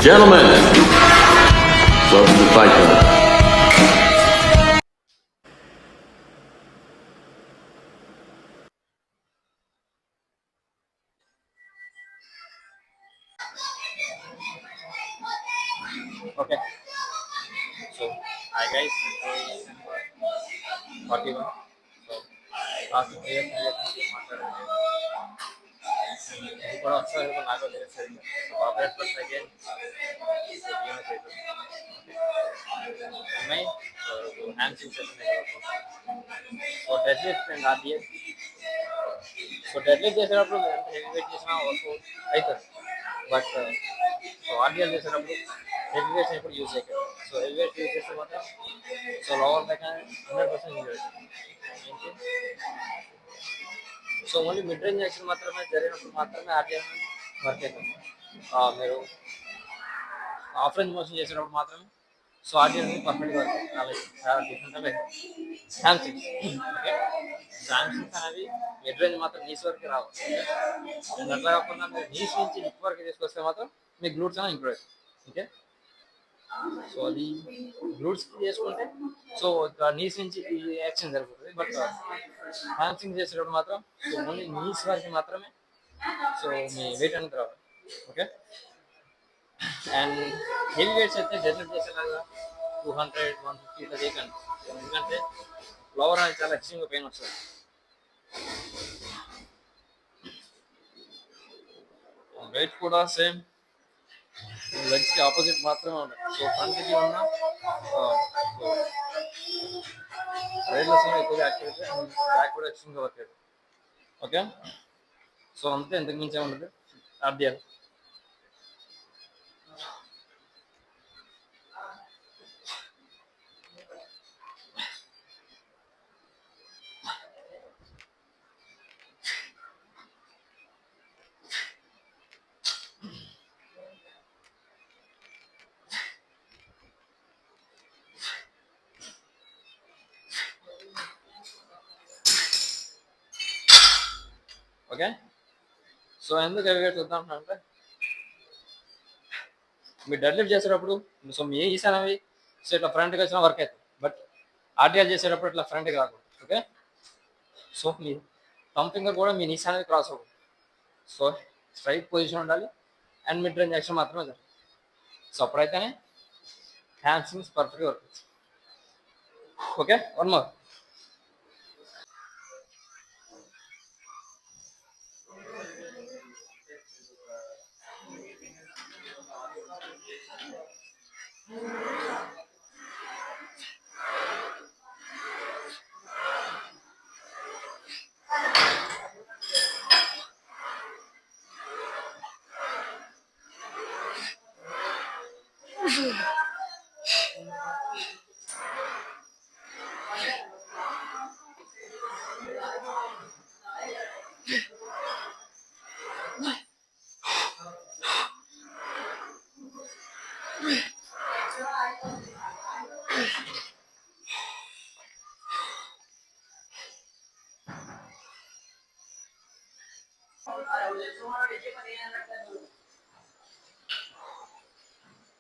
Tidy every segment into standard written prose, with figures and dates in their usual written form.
Gentlemen, welcome to Fight Club. Okay, so hi guys, 41. So last year మాట్లాడండి ఇది కూడా ఒకసారి నాకు తెలియదు సరిగ్గా సో ఆపరేట్ ఫస్ట్ అగైన్ ఉన్నాయి so hand sensation so dead lift and RDS so dead lift చేసేటప్పుడు ఎంత హెవీ వెయిట్ చేసినా వర్క్ అవుతుంది బట్ సో ఆర్డిఎల్ చేసేటప్పుడు హెవీ వెయిట్స్ ఎప్పుడు యూజ్ చేయగలరు సో హెవీ వెయిట్ యూజ్ చేస్తే మాత్రం సో లోవర్ బ్యాక్ 100% యూజ్ అవుతుంది so only mid range action మాత్రమే జరిగినప్పుడు మాత్రమే ఆర్డిఎల్ వర్క్ అవుతుంది మీరు ఆఫ్ రేంజ్ మోషన్ చేసేటప్పుడు మాత్రమే సో ఆర్డిఎల్ పర్ఫెక్ట్గా వర్క్ అవుతుంది చాలా డిఫరెంట్ శాంసంగ్స్ ఓకే శాంసంగ్స్ అనేవి మిడ్ రేంజ్ మాత్రం నీస్ వరకు రావు అండ్ అట్లా కాకుండా మీరు నీస్ నుంచి హిప్ వరకు తీసుకొస్తే మాత్రం మీ గ్లూట్స్ అనేది ఇంప్రూవ్ అవుతుంది ఓకే సో అది గ్లూట్స్ చేసుకుంటే సో నీస్ నుంచి ఈ యాక్షన్ జరుగుతుంది బట్ హ్యామ్స్ట్రింగ్ చేసేటప్పుడు మాత్రం సో ఓన్లీ నీస్ వరకు మాత్రమే సో మీ వెయిట్ అనేది రావాలి ఓకే అండ్ హెవీ వెయిట్స్ అయితే డెలివరీ చేసేలాగా 200 150 ఇట్లా చేయకండి ఎందుకంటే ఫ్లవర్ అనేది చాలా ఎక్స్ట్రీమ్గా పెయిన్ వస్తుంది వెయిట్ కూడా సేమ్ లెగ్స్కి ఆపోజిట్ మాత్రమే ఉన్నాయి సో ఫ్రంట్కి ఉన్న రైడ్లెస్ ఎక్కువగా యాక్టివిటీ అండ్ బ్యాక్ కూడా ఎక్స్ట్రీమ్గా వర్క్ అవుతుంది ఓకే సో అంతే ఇంతకు మించి ఏముండదు ఆర్డిఎల్ ఓకే సో ఎందుకు హెవీ వెయిట్ చూద్దాం అంటే మీరు డెడ్ లిఫ్ట్ చేసేటప్పుడు సో మీ ఈసారి సో ఇట్లా ఫ్రంట్కి వచ్చిన వర్క్ అవుతుంది బట్ ఆర్డిఎల్ చేసేటప్పుడు ఇట్లా ఫ్రంట్కి రాకూడదు ఓకే సో మీ థంబ్ ఫింగర్ కూడా మీ నీస్ అనేది క్రాస్ అవ్వదు సో స్ట్రైట్ పొజిషన్ ఉండాలి అండ్ మిడ్ రేంజ్ యాక్షన్ మాత్రమే జరుగుతుంది సో అప్పుడైతేనే హ్యాండ్స్ట్రింగ్స్ పర్ఫెక్ట్గా వర్క్ అవుతుంది okay one more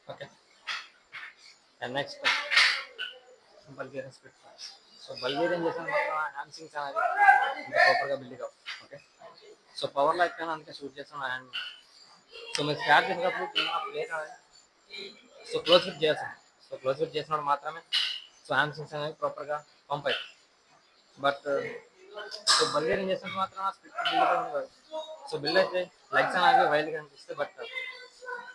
okay and next Bulgarian spit pass so Bulgarian చేసిన మాత్రం హ్యామ్స్ట్రింగ్స్ అనేది ఇంకా ప్రాపర్గా బిల్డింగ్ అవ్వ ఓకే సో పవర్ లైక్ కానీ అందుకే షూట్ చేస్తాను హ్యాండ్ సో మీరు స్టార్ట్ చేసేటప్పుడు ప్లేట్ సో క్లోజ్ ఫిట్ చేస్తాను సో క్లోజ్ ఫిట్ చేసినప్పుడు మాత్రమే సో హ్యామ్స్ట్రింగ్స్ అనేది ప్రాపర్గా పంప్ అవుతుంది బట్ సో బల్గేరియన్ చేసినప్పుడు మాత్రం స్పిట్ బిల్డ్ ఉండదు సో బిల్డ్ అయితే లెగ్స్ అనేవి వైల్డ్గా అనిపిస్తాయి బట్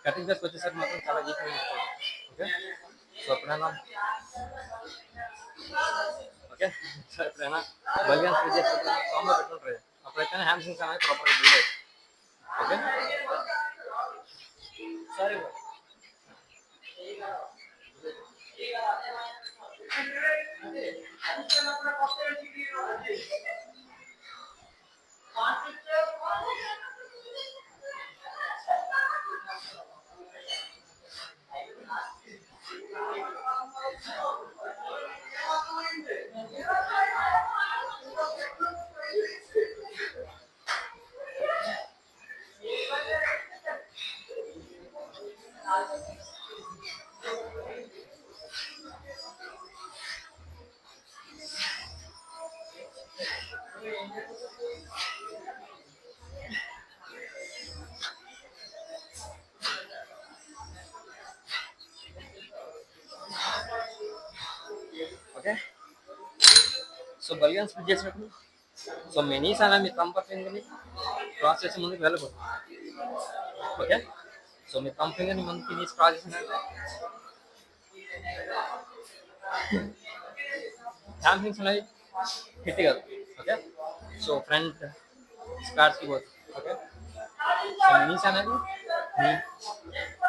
కటింగ్ ప్లేస్కి వచ్చేసరికి మాత్రం చాలా వీక్గా ఉంటుంది ఓకే సో ఎప్పుడైనా ఓకే సో ఎప్పుడైనా బల్గేరియన్ స్పిట్ చేసేటప్పుడు సాంగ్లో పెట్టుకుంటారు అప్పుడైతే హ్యామ్స్ట్రింగ్స్ అనేది ప్రాపర్గా బిల్డ్ అవుతుంది ఓకే సరే ఓకే. సో బల్గాన్ స్ప్లిట్ చేసినప్పుడు సో మెనీస్ అలా మీ కంఫర్ట్ ఫింగర్ని క్రాస్ చేసే ముందుకు వెళ్ళకూడదు. ఓకే. సో మీ థంబ్ ఫింగర్ని ముందుకి నీస్ క్రాస్ చేసినట్టు హ్యామ్ థింగ్స్ అనేవి హిట్ కాదు. ఓకే. సో ఫ్రంట్ స్క్వాట్స్కి పోతుంది. ఓకే. సో నీస్ అనేది మీ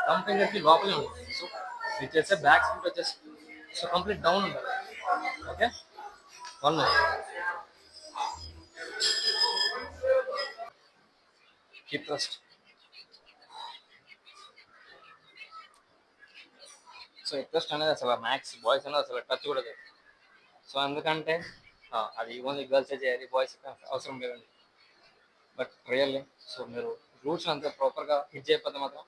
థంబ్ ఫింగర్కి లోపలే ఉంటుంది. సో మీరు చేసే బ్యాక్ స్ప్లిట్ వచ్చేసి సో కంప్లీట్ డౌన్ ఉంటుంది. Okay. One more. Keep trust. So trust అనేది అసలు మ్యాక్స్ బాయ్స్ అనేది అసలు టచ్ కూడా లేదు. సో ఎందుకంటే అది ఓన్లీ గర్ల్సే చేయాలి, బాయ్స్ అవసరం లేదండి. బట్ రియల్లీ సో మీరు రూట్స్ అంతా ప్రాపర్గా హిట్ చేయకపోతే మాత్రం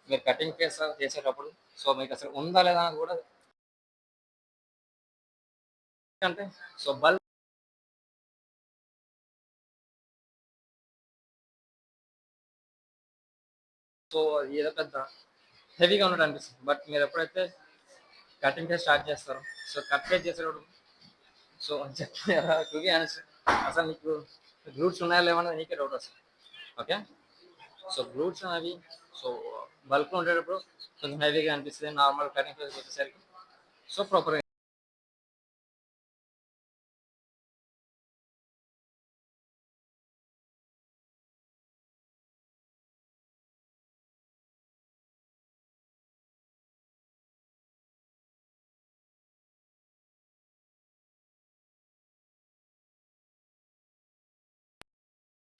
మీరు కటింగ్ చేసేటప్పుడు సో మీకు అసలు ఉందా లేదా అని కూడా అంటే సో బల్క్ సో ఏదో పెద్ద హెవీగా ఉన్నట్టు అనిపిస్తుంది. బట్ మీరు ఎప్పుడైతే కటింగ్ ఫేస్ స్టార్ట్ చేస్తారో సో కట్ ఫేస్ చేసేటప్పుడు సో చెప్తారా టు బి ఆనెస్ట్ అసలు నీకు గ్లూట్స్ ఉన్నాయా లేవన్నది నీకే డౌట్ వస్తుంది. ఓకే. సో గ్లూట్స్ అనేవి సో బల్క్లో ఉండేటప్పుడు కొంచెం హెవీగా అనిపిస్తుంది. నార్మల్ కటింగ్ ఫేస్ వచ్చేసరికి సో ప్రాపర్గా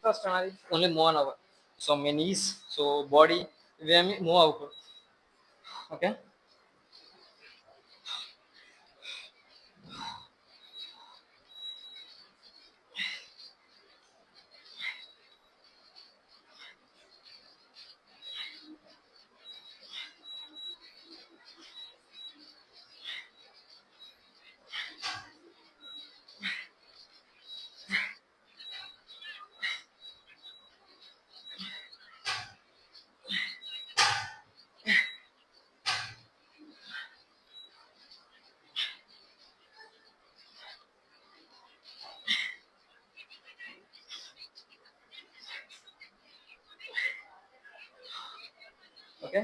ఫస్ట్ అనేది ఓన్లీ మూవ్ అని అవ్వాలి. సో మీ నీస్ సో బాడీ ఇవేమి మూవ్ అవ్వకూడదు. Okay. Okay.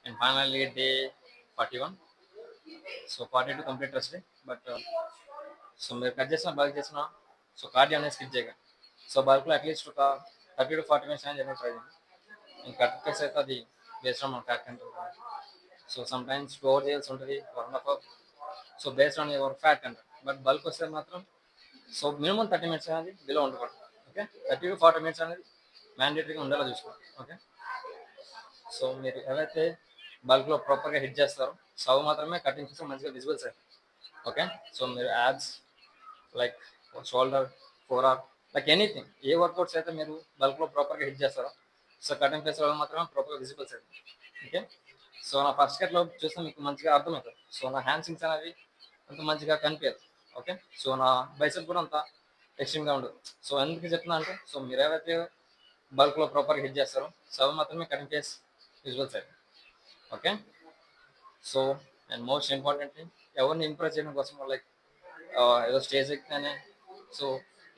And finally day 41. So 42 complete rest. But so మీరు కట్ చేసిన బల్క్ చేసిన సో కార్డియో అనేది స్కిప్ చేయకండి. సో బల్క్లో అట్లీస్ట్ ఒక 30 to 40 minutes అయినా చేయడం ట్రై చేయండి. ఇంకా కట్ కేస్ అయితే అది బేస్డ్ ఆన్ మన fat content. So some times 2 hours చేయాల్సి ఉంటుంది, 1.5 hour. So based on your fat content. But bulk వస్తే మాత్రం సో మినిమం 30 minutes అనేది బిలో ఉండకూడదు. ఓకే. 30 to 40 minutes అనేది మ్యాండేటరీగా ఉండేలా చూసుకోండి. ఓకే. సో మీరు ఎవరైతే బల్క్లో ప్రాపర్గా హిట్ చేస్తారో సో అవి మాత్రమే కటింగ్ చేస్తే మంచిగా విజిబుల్స్ అవుతాయి. ఓకే. సో మీరు abs like shoulder, forearm like anything ఏ వర్కౌట్స్ అయితే మీరు బల్క్లో ప్రాపర్గా హిట్ చేస్తారో సో కటింగ్ ఫేస్ వల్ల మాత్రమే ప్రాపర్గా విజిబుల్స్ అవుతాయి. ఓకే. సో నా ఫస్ట్ కట్లో చూస్తే మీకు మంచిగా అర్థమవుతుంది. సో నా హ్యాండ్సింగ్స్ అనేవి అంత మంచిగా కనిపించదు. ఓకే. సో నా బైసెప్ కూడా అంత ఎక్స్ట్రీమ్గా ఉండదు. సో ఎందుకు చెప్తున్నా అంటే సో మీరు ఏవైతే బల్క్లో ప్రాపర్గా హిట్ చేస్తారో సో అవి మాత్రమే కటింగ్ ఫేస్ విజువల్స్ అవుతాయి. Okay. So and most importantly ఎవరిని ఇంప్రెస్ చేయడం కోసం లైక్ ఏదో స్టేజ్ ఎక్కితేనే సో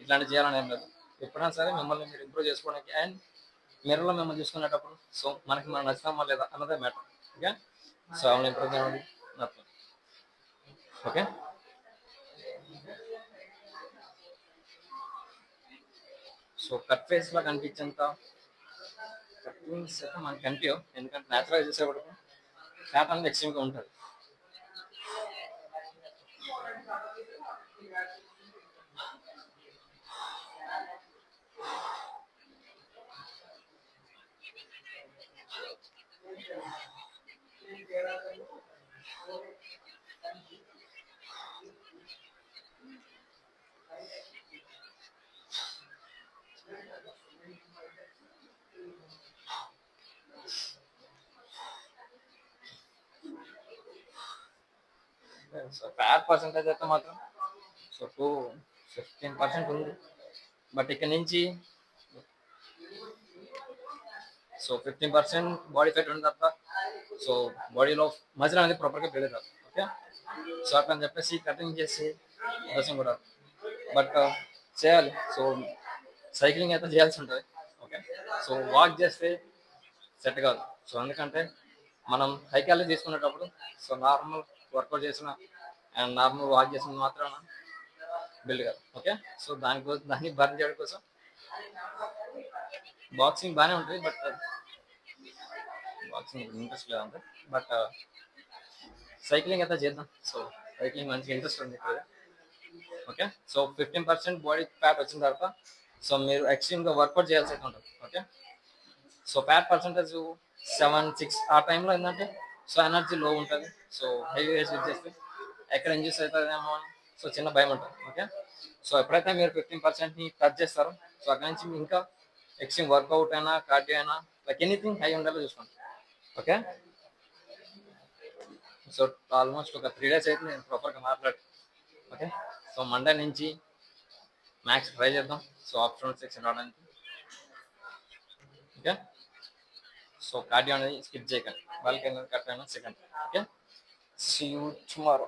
ఇట్లాంటి చేయాలని ఏం లేదు. ఎప్పుడైనా సరే మిమ్మల్ని మీరు ఇంప్రూవ్ చేసుకోవడానికి అండ్ మిర్రర్లో మిమ్మల్ని చూసుకునేటప్పుడు సో మనం నచ్చినామా లేదా అన్నదే మ్యాటర్. ఓకే. సో అవును ఇంప్రూవ్ చేయండి నథింగ్. ఓకే. సో కట్ ఫేస్లో కనిపించేంత కటింగ్స్ అయితే మనకు కనిపించవు, ఎందుకంటే న్యాచురల్గా చేసేటప్పుడు ఫ్యాట్ అనేది ఎక్స్ట్రీమ్గా ఉంటుంది. సో ఫ్యాట్ పర్సంటేజ్ అయితే మాత్రం సో 15% ఉంది. బట్ ఇక్కడ నుంచి సో 15% బాడీ ఫెట్ ఉన్న తర్వాత సో బాడీలో మజిల్ అనేది ప్రాపర్గా పెరగదు. ఓకే, సో అట్లా అని చెప్పేసి కటింగ్ చేసి అవసరం కూడా బట్ చేయాలి. సో సైక్లింగ్ అయితే చేయాల్సి ఉంటుంది. ఓకే, సో వాక్ చేస్తే సెట్ కాదు. సో ఎందుకంటే మనం హై క్యాలరీ తీసుకునేటప్పుడు సో నార్మల్ వర్కౌట్ చేసిన అండ్ నార్మల్ వాక్ చేసిన మాత్రాన బిల్డ్ కాదు. ఓకే, సో దానికోసం దాన్ని బర్న్ చేయడం కోసం బాక్సింగ్ బాగానే ఉంటుంది. బట్ బాక్సింగ్ ఇంట్రెస్ట్ లేదంటే బట్ సైక్లింగ్ అయితే చేద్దాం. సో సైక్లింగ్ మంచిగా ఇంట్రెస్ట్ ఉంది ఇక్కడ. ఓకే, సో 15% బాడీ ఫ్యాట్ వచ్చిన తర్వాత సో మీరు ఎక్స్ట్రీమ్గా వర్కౌట్ చేయాల్సి అయితే ఉంటుంది. ఓకే, సో ఫ్యాట్ పర్సంటేజ్ 7-6 ఆ టైంలో ఏంటంటే సో ఎనర్జీ లో ఉంటుంది. సో హెవీ వెయిట్స్ యూజ్ చేస్తే ఎక్కడ ఇంజూస్ అవుతుందేమో అని సో చిన్న భయం ఉంటుంది. ఓకే, సో ఎప్పుడైతే మీరు 15%ని టచ్ చేస్తారో సో అక్కడ నుంచి ఇంకా ఎక్స్ట్రీమ్ వర్కౌట్ అయినా కార్డియో అయినా లైక్ ఎనీథింగ్ హై ఉండాలో చూసుకోండి. ఓకే, సో ఆల్మోస్ట్ ఒక 3 days అయితే నేను ప్రాపర్గా మాట్లాడు. ఓకే, సో మండే నుంచి మ్యాక్స్ ట్రై చేద్దాం. సో ఆఫ్టర్నూన్ సెక్షన్ రావడానికి. ఓకే, సో కార్డియో అనేది స్కిప్ చేయకండి. వాళ్ళకి కట్ అయినా second. Okay, see you tomorrow.